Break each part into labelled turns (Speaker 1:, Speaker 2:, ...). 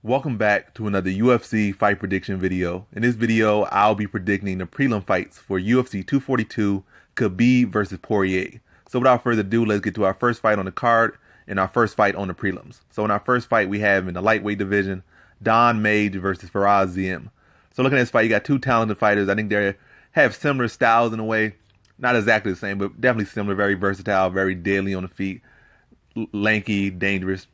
Speaker 1: Welcome back to another UFC fight prediction video. In this video, I'll be predicting the prelim fights for UFC 242, Khabib versus Poirier. So without further ado, let's get to our first fight on the card and our first fight on the prelims. So in our first fight, we have in the lightweight division, Madge versus Ziam. So looking at this fight, you got two talented fighters. I think they have similar styles in a way. Not exactly the same, but definitely similar. Very versatile, very deadly on the feet, lanky, dangerous.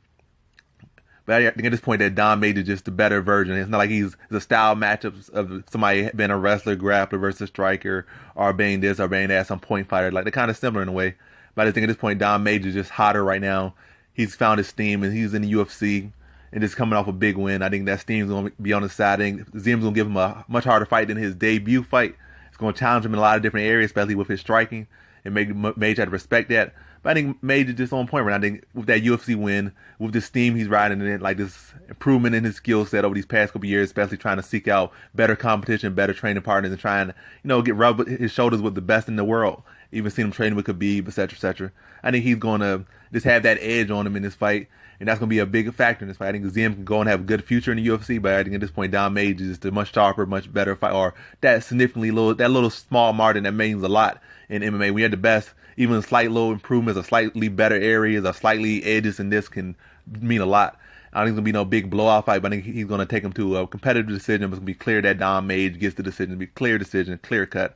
Speaker 1: But I think at this point that Madge is just the better version. It's not like it's a style matchup of somebody being a wrestler, grappler versus a striker, or being this or being that, some point fighter. Like they're kind of similar in a way. But I just think at this point Madge is just hotter right now. He's found his steam and he's in the UFC and just coming off a big win. I think that steam's going to be on his side. I think Ziam's going to give him a much harder fight than his debut fight. It's going to challenge him in a lot of different areas, especially with his striking, and make Madge have to respect that. But I think Madge is just on point right now. I think with that UFC win, with the steam he's riding in it, like this improvement in his skill set over these past couple years, especially trying to seek out better competition, better training partners, and trying to, get rub his shoulders with the best in the world. Even seen him training with Khabib, etc., etc. I think he's going to just have that edge on him in this fight, and that's going to be a big factor in this fight. I think Ziam can go and have a good future in the UFC, but I think at this point, Madge is just a much sharper, much better fight, or that significantly little small margin that means a lot in MMA. We had the best. Even slight little improvements or slightly better areas or slightly edges in this can mean a lot. I don't think it's going to be no big blowout fight, but I think he's going to take him to a competitive decision. It's going to be clear that Madge gets the decision. It'll be a clear decision, clear cut,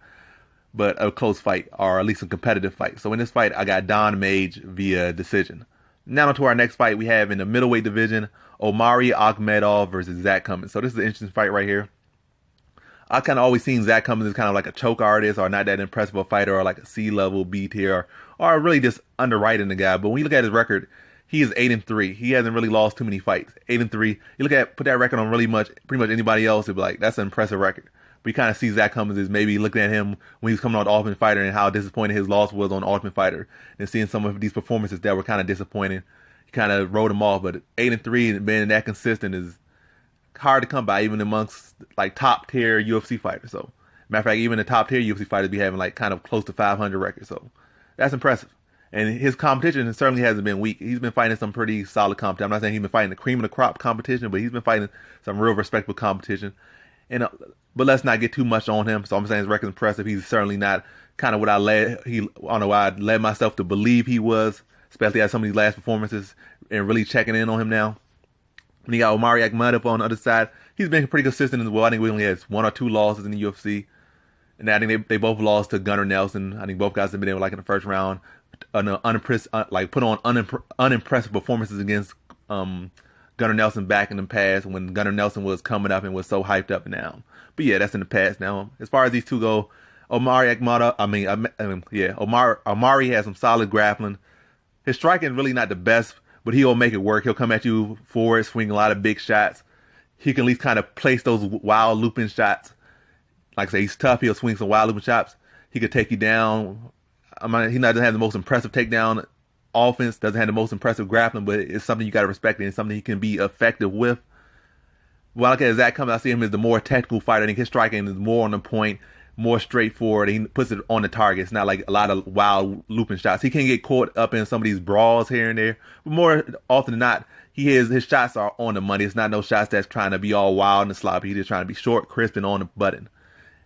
Speaker 1: but a close fight or at least a competitive fight. So in this fight, I got Madge via decision. Now on to our next fight we have in the middleweight division, Akhmedov versus Zach Cummings. So this is an interesting fight right here. I kind of always seen Zach Cummings as kind of like a choke artist or not that impressive a fighter or like a C-level B tier or really just underwriting the guy. But when you look at his record, he is 8-3. He hasn't really lost too many fights. 8-3. You put that record on pretty much anybody else, it'd be like, that's an impressive record. But you kind of see Zach Cummings as maybe looking at him when he was coming on the Ultimate Fighter and how disappointed his loss was on Ultimate Fighter and seeing some of these performances that were kind of disappointing. He kind of wrote him off, but 8-3 and being that consistent is hard to come by even amongst like top tier UFC fighters. So matter of fact, even the top tier UFC fighters be having like kind of close to 500 records. So that's impressive. And his competition certainly hasn't been weak. He's been fighting some pretty solid competition. I'm not saying he's been fighting the cream of the crop competition, but he's been fighting some real respectable competition. And but let's not get too much on him. So I'm saying his record's impressive. He's certainly not kind of what I don't know why I led myself to believe he was, especially at some of these last performances and really checking in on him now. And you got Akhmedov on the other side. He's been pretty consistent as well. I think we only had 1 or 2 losses in the UFC. And I think they both lost to Gunnar Nelson. I think both guys have been able, like in the first round, put on unimpressive performances against Gunnar Nelson back in the past when Gunnar Nelson was coming up and was so hyped up and down. But yeah, that's in the past now. As far as these two go, Omari has some solid grappling. His striking is really not the best, but he'll make it work. He'll come at you forward, swing a lot of big shots. He can at least kind of place those wild looping shots. Like I say, he's tough. He'll swing some wild looping shots. He could take you down. He doesn't have the most impressive takedown offense, doesn't have the most impressive grappling, but it's something you got to respect and it's something he can be effective with. When I look at Zach Cummings, I see him as the more technical fighter. I think his striking is more on the point, more straightforward. He puts it on the target. It's not like a lot of wild looping shots. He can get caught up in some of these brawls here and there, but more often than not, his shots are on the money. It's not no shots that's trying to be all wild and sloppy. He's just trying to be short, crisp, and on the button.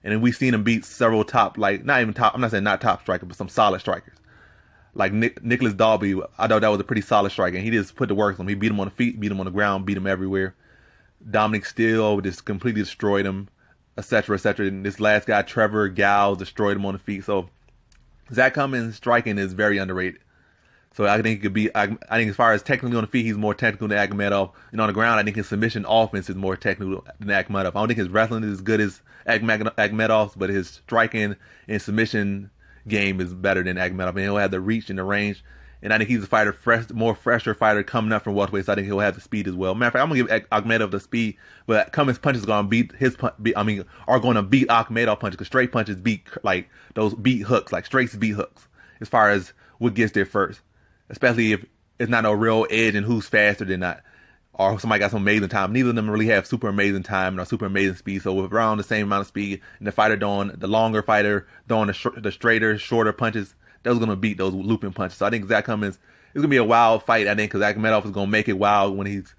Speaker 1: And then we've seen him beat several top, like not even top. I'm not saying not top strikers, but some solid strikers. Like Nicholas Dalby, I thought that was a pretty solid striker. And he just put the work on him. He beat him on the feet, beat him on the ground, beat him everywhere. Dominic Steele just completely destroyed him, etc., etc. And this last guy, Trevor Gals, destroyed him on the feet. So Zach Cummings' striking is very underrated. So I think I think as far as technically on the feet, he's more technical than Akhmedov. And on the ground, I think his submission offense is more technical than Akhmedov. I don't think his wrestling is as good as Akhmedov's, but his striking and submission game is better than Akhmedov. And he'll have the reach and the range. And I think he's a fresher fighter coming up from welterweight. So I think he'll have the speed as well. Matter of fact, I'm gonna give Akhmedov the speed, but Cummings' punches are gonna beat Akhmedov punches because straight punches beat hooks, like straight beat hooks. As far as what gets there first, especially if it's not a real edge in who's faster than that, or somebody got some amazing time. Neither of them really have super amazing time or super amazing speed. So with around the same amount of speed, and the longer fighter throwing the straighter, shorter punches, those are going to beat those looping punches. So I think Zach Cummings, it's going to be a wild fight, I think, because Akhmedov is going to make it wild when he's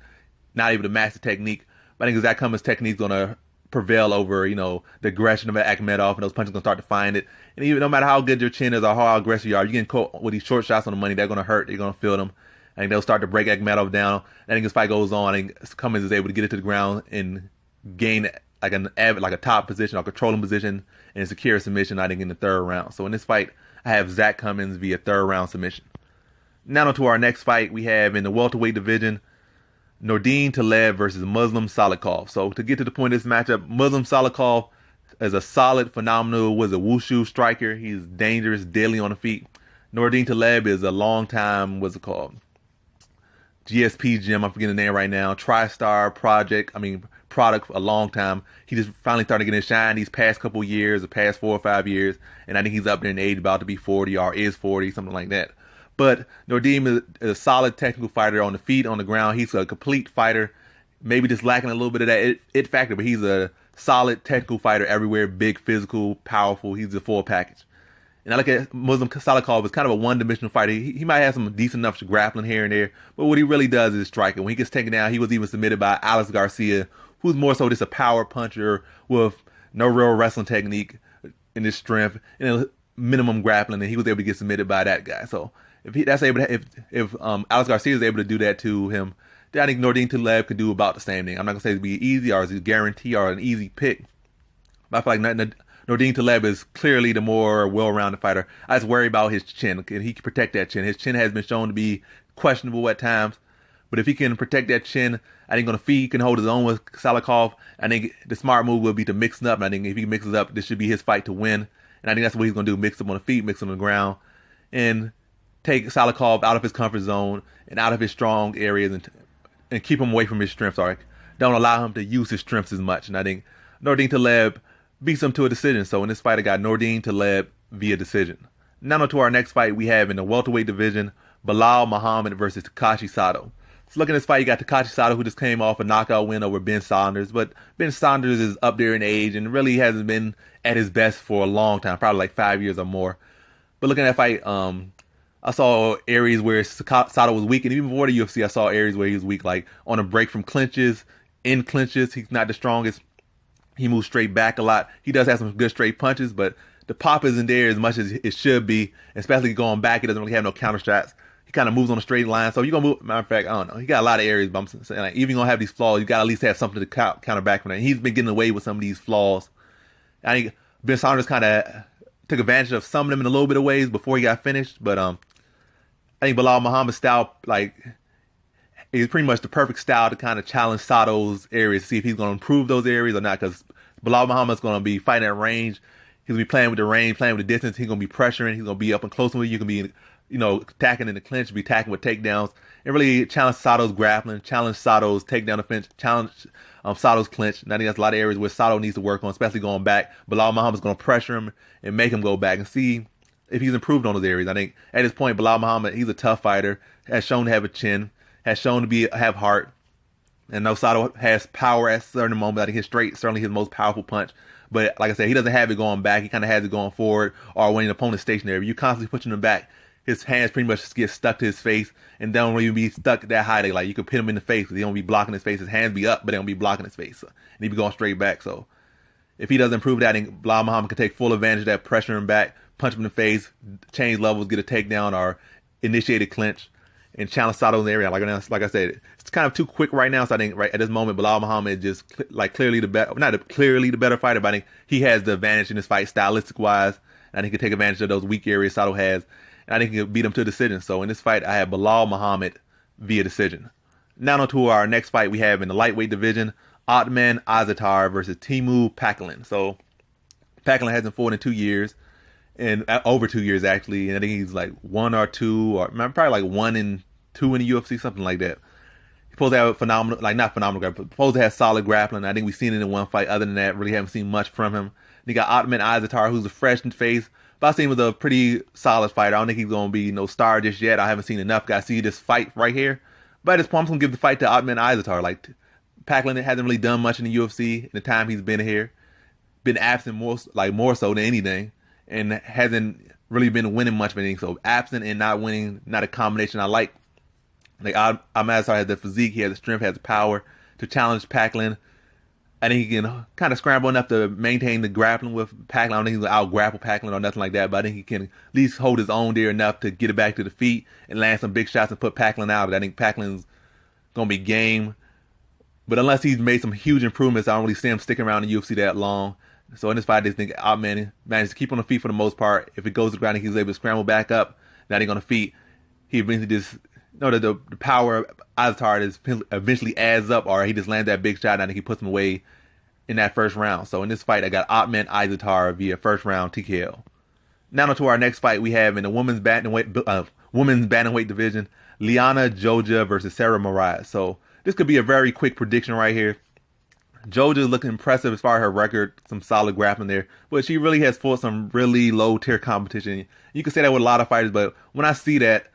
Speaker 1: not able to match the technique. But I think Zach Cummings' technique is going to prevail over, the aggression of Akhmedov, and those punches going to start to find it. And even no matter how good your chin is or how aggressive you are, you getting caught with these short shots on the money, they're going to hurt. You're going to feel them. I think they'll start to break Akhmedov down. I think as fight goes on, I think Cummings is able to get it to the ground and gain like a top position or controlling position and secure a submission, I think, in the third round. So in this fight, I have Zach Cummings via third round submission. Now on to our next fight we have in the welterweight division, Nordine Taleb versus Muslim Salikhov. So to get to the point of this matchup, Muslim Salikhov is a solid, phenomenal, was a wushu striker. He's dangerous, deadly on the feet. Nordine Taleb is a long time, GSP gym, I'm forgetting the name right now, TriStar product a long time. He just finally started getting his shine these past couple years, the past 4 or 5 years, and I think he's up there in age, about to be 40 or is 40, something like that. But Nordine is a solid technical fighter on the feet, on the ground. He's a complete fighter, maybe just lacking a little bit of that it factor, but he's a solid technical fighter everywhere, big, physical, powerful. He's a full package. And I look at Muslim Salikhov as kind of a one-dimensional fighter. He might have some decent enough grappling here and there, but what he really does is striking. When he gets taken down, he was even submitted by Alex Garcia, who's more so just a power puncher with no real wrestling technique in his strength and a minimum grappling, and he was able to get submitted by that guy. So if Alex Garcia is able to do that to him, then I think Nordine Taleb could do about the same thing. I'm not gonna say it'd be easy or it's a guarantee or an easy pick, but I feel like Nordine Taleb is clearly the more well-rounded fighter. I just worry about his chin. Can he protect that chin? His chin has been shown to be questionable at times, but if he can protect that chin, I think on the feet he can hold his own with Salikhov. I think the smart move would be to mix it up, and I think if he mixes up, this should be his fight to win. And I think that's what he's going to do, mix him on the feet, mix him on the ground, and take Salikhov out of his comfort zone and out of his strong areas and keep him away from his strengths. Don't allow him to use his strengths as much. And I think Nordine Taleb beats him to a decision. So in this fight, I got Nordine Taleb via decision. Now on to our next fight we have in the welterweight division, Belal Muhammad versus Takashi Sato. So looking at this fight, you got Takashi Sato, who just came off a knockout win over Ben Saunders, but Ben Saunders is up there in age and really hasn't been at his best for a long time, probably like 5 years or more. But looking at that fight, I saw areas where Sato was weak, and even before the UFC, I saw areas where he was weak, like on a break from clinches, in clinches, he's not the strongest. He moves straight back a lot. He does have some good straight punches, but the pop isn't there as much as it should be, especially going back. He doesn't really have no counter shots. He kind of moves on a straight line. So you're going to move, matter of fact, I don't know. He got a lot of areas, but I'm saying, like, even going to have these flaws, you got to at least have something to counter back from that. And he's been getting away with some of these flaws. I think Ben Saunders kind of took advantage of some of them in a little bit of ways before he got finished, but I think Belal Muhammad's style, is pretty much the perfect style to kind of challenge Sato's areas, see if he's going to improve those areas or not, because Belal Muhammad's going to be fighting at range. He's going to be playing with the range, playing with the distance. He's going to be pressuring. He's going to be up and close with you. You can be, attacking in the clinch, be attacking with takedowns, and really challenge Sato's grappling, challenge Sato's takedown defense, challenge Sato's clinch. And I think that's a lot of areas where Sato needs to work on, especially going back. Belal Muhammad's going to pressure him and make him go back and see if he's improved on those areas. I think at this point, Belal Muhammad, he's a tough fighter, has shown to have a chin, has shown to have heart. And though Sato has power at certain moments, I think his straight certainly his most powerful punch. But like I said, he doesn't have it going back. He kind of has it going forward, or when an opponent's stationary. If you constantly pushing him back, his hands pretty much just get stuck to his face and don't even be stuck that high. You could pin him in the face because he don't be blocking his face. His hands be up, but they don't be blocking his face. And he be going straight back. So if he doesn't improve that, I think Belal Muhammad can take full advantage of that, pressure him back, punch him in the face, change levels, get a takedown or initiate a clinch, and challenge Sato in the area. Like I said, it's kind of too quick right now. So I think right at this moment, Belal Muhammad is just clearly the better, not clearly the better fighter, but I think he has the advantage in this fight, stylistic wise. And I think he can take advantage of those weak areas Sato has. And I think he can beat him to a decision. So in this fight, I have Belal Muhammad via decision. Now on to our next fight we have in the lightweight division, Othman Azaitar versus Teemu Packalen. So Packalen hasn't fought in 2 years, and over 2 years actually. And I think he's like 1 or 2, or probably like 1 and 2 in the UFC, something like that. He's supposed to have phenomenal, not phenomenal, but supposed to have solid grappling. I think we've seen it in one fight. Other than that, really haven't seen much from him. And you got Othman Azaitar, who's a fresh in face. But I seen him as a pretty solid fighter. I don't think he's going to be no star just yet. I haven't seen enough guys see this fight right here. But at this point, I'm going to give the fight to Othman Azaitar. Packalen hasn't really done much in the UFC in the time he's been here. Been absent more so than anything. And hasn't really been winning much of anything. So absent and not winning, not a combination I like. Like Azaitar has the physique, he has the strength, has the power to challenge Packalen. I think he can kind of scramble enough to maintain the grappling with Packalen. I don't think he's going to out-grapple Packalen or nothing like that, but I think he can at least hold his own there enough to get it back to the feet and land some big shots and put Packalen out. But I think Packalen's going to be game. But unless he's made some huge improvements, I don't really see him sticking around in the UFC that long. So in this fight, I just think managed to keep on the feet for the most part. If it goes to the ground and he's able to scramble back up, not even on the feet, he eventually just know that the power of Azaitar eventually adds up, or he just lands that big shot and I think he puts him away in that first round. So in this fight, I got Azaitar via first round TKO. Now to our next fight we have in the women's bantamweight division, Liana Jojua versus Sarah Moras. So this could be a very quick prediction right here. Jojua is looking impressive as far as her record, some solid grappling there, but she really has fought some really low tier competition. You can say that with a lot of fighters, but when I see that,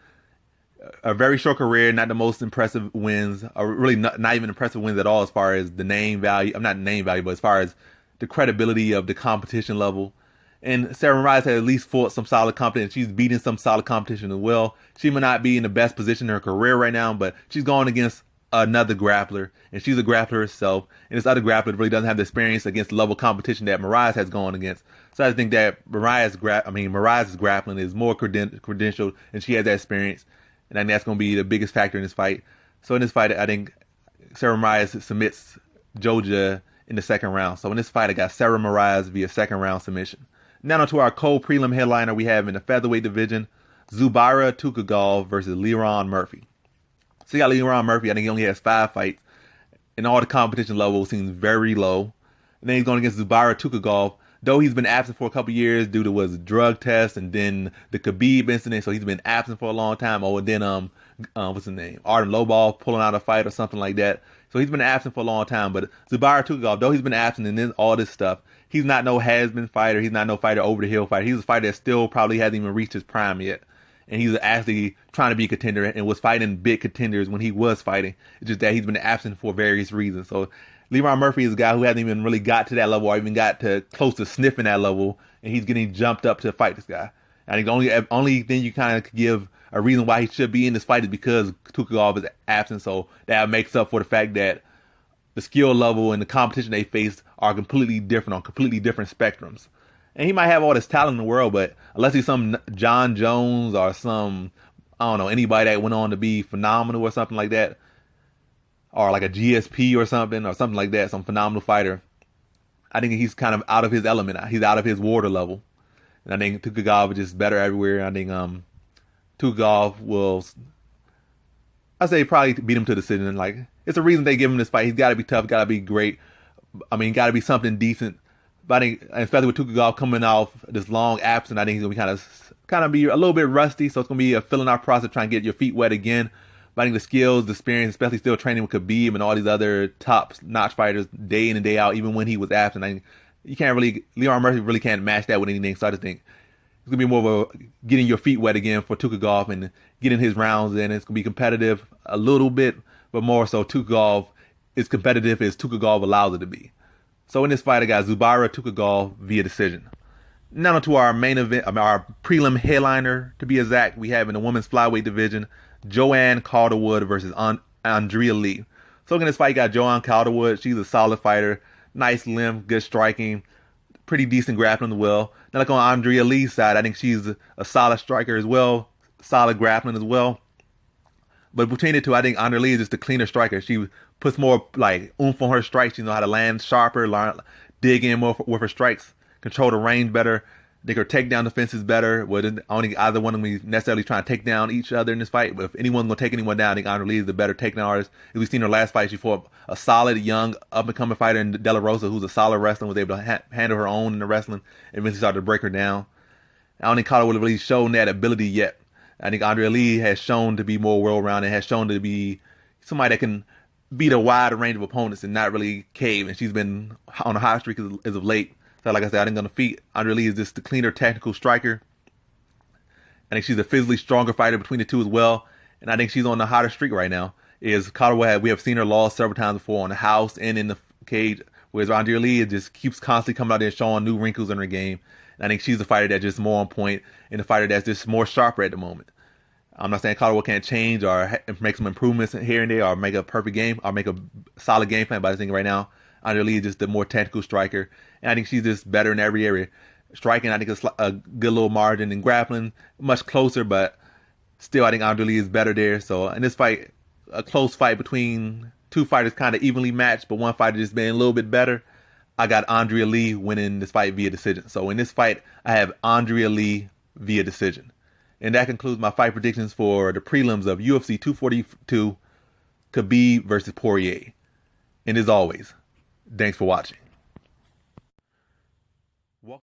Speaker 1: a very short career, not the most impressive wins, or really not even impressive wins at all as far as the name value. I'm not name value, but as far as the credibility of the competition level. And Sarah Moras has at least fought some solid competition. She's beating some solid competition as well. She may not be in the best position in her career right now, but she's going against another grappler, and she's a grappler herself. And this other grappler really doesn't have the experience against level competition that Moras has gone against. So I think that Moras' grappling is more credentialed, and she has that experience. And I think that's going to be the biggest factor in this fight. So in this fight, I think Sarah Moras submits Jojua in the second round. So in this fight, I got Sarah Moras via second round submission. Now to our co-prelim headliner we have in the featherweight division, Zubaira Tukhugov versus Leron Murphy. So you got Leron Murphy, I think he only has 5 fights. And all the competition level seems very low. And then he's going against Zubaira Tukhugov. Though he's been absent for a couple years due to his drug test and then the Khabib incident, so he's been absent for a long time. Oh, and then what's his name? Artem Lobov pulling out a fight or something like that. So he's been absent for a long time. But Zubaira Tukhugov, though he's been absent and then all this stuff, he's not no has-been fighter. He's not no fighter over the hill fighter. He's a fighter that still probably hasn't even reached his prime yet. And he's actually trying to be a contender and was fighting big contenders when he was fighting. It's just that he's been absent for various reasons. So Leron Murphy is a guy who hasn't even really got to that level or even got to close to sniffing that level, and he's getting jumped up to fight this guy. I think the only thing you kind of give a reason why he should be in this fight is because Tukhugov is absent, so that makes up for the fact that the skill level and the competition they face are completely different on completely different spectrums. And he might have all this talent in the world, but unless he's some John Jones or some, I don't know, anybody that went on to be phenomenal or something like that, or like a GSP or something like that, some phenomenal fighter, I think he's kind of out of his element. He's out of his water level. And I think Tukhugov is just better everywhere. I think Tukhugov will, I say, probably beat him to the decision. Like, it's a reason they give him this fight. He's got to be tough, got to be great. I mean, got to be something decent. But I think, especially with Tukhugov coming off this long absence, I think he's going to be kind of be a little bit rusty. So it's going to be a filling out process, trying to get your feet wet again. But I think the skills, the experience, especially still training with Khabib and all these other top-notch fighters day in and day out, even when he was absent, I think Leron Murphy really can't match that with anything. So I just think it's going to be more of a getting your feet wet again for Tukhugov and getting his rounds in. It's going to be competitive a little bit, but more so Tukhugov is competitive as Tukhugov allows it to be. So in this fight, I got Zubaira Tukhugov via decision. Now to our main event, our prelim headliner, to be exact, we have in the women's flyweight division, Joanne Calderwood versus Andrea Lee. So in this fight, you got Joanne Calderwood. She's a solid fighter. Nice limb, good striking, pretty decent grappling as well. Now like on Andrea Lee's side, I think she's a solid striker as well, solid grappling as well. But between the two, I think Andrea Lee is just a cleaner striker. She puts more like oomph on her strikes. She knows how to land sharper, dig in more with her strikes, control the range better. I think her takedown defense is better. I don't think either one of them is necessarily trying to take down each other in this fight. But if anyone's going to take anyone down, I think Andrea Lee is the better takedown artist. As we've seen her last fight, she fought a solid, young, up-and-coming fighter in De La Rosa who's a solid wrestler, was able to handle her own in the wrestling, and eventually started to break her down. I don't think Calderwood really shown that ability yet. I think Andrea Lee has shown to be more well-rounded, has shown to be somebody that can beat a wide range of opponents and not really cave. And she's been on a hot streak as of late. So like I said, I think on the feet, Andrea Lee is just the cleaner technical striker. I think she's a physically stronger fighter between the two as well. And I think she's on the hotter streak right now. We have seen her lost several times before on the house and in the cage. Whereas Andrea Lee just keeps constantly coming out there showing new wrinkles in her game. And I think she's a fighter that's just more on point and a fighter that's just more sharper at the moment. I'm not saying Calderwood can't change or make some improvements here and there or make a perfect game or make a solid game plan, but I think right now Andrea Lee is just the more technical striker, and I think she's just better in every area. Striking, I think it's a good little margin, and grappling much closer, but still I think Andrea Lee is better there. So in this fight, a close fight between two fighters kind of evenly matched, but one fighter just being a little bit better. I got Andrea Lee winning this fight via decision. So in this fight, I have Andrea Lee via decision. And that concludes my fight predictions for the prelims of UFC 242, Khabib versus Poirier. And as always, thanks for watching.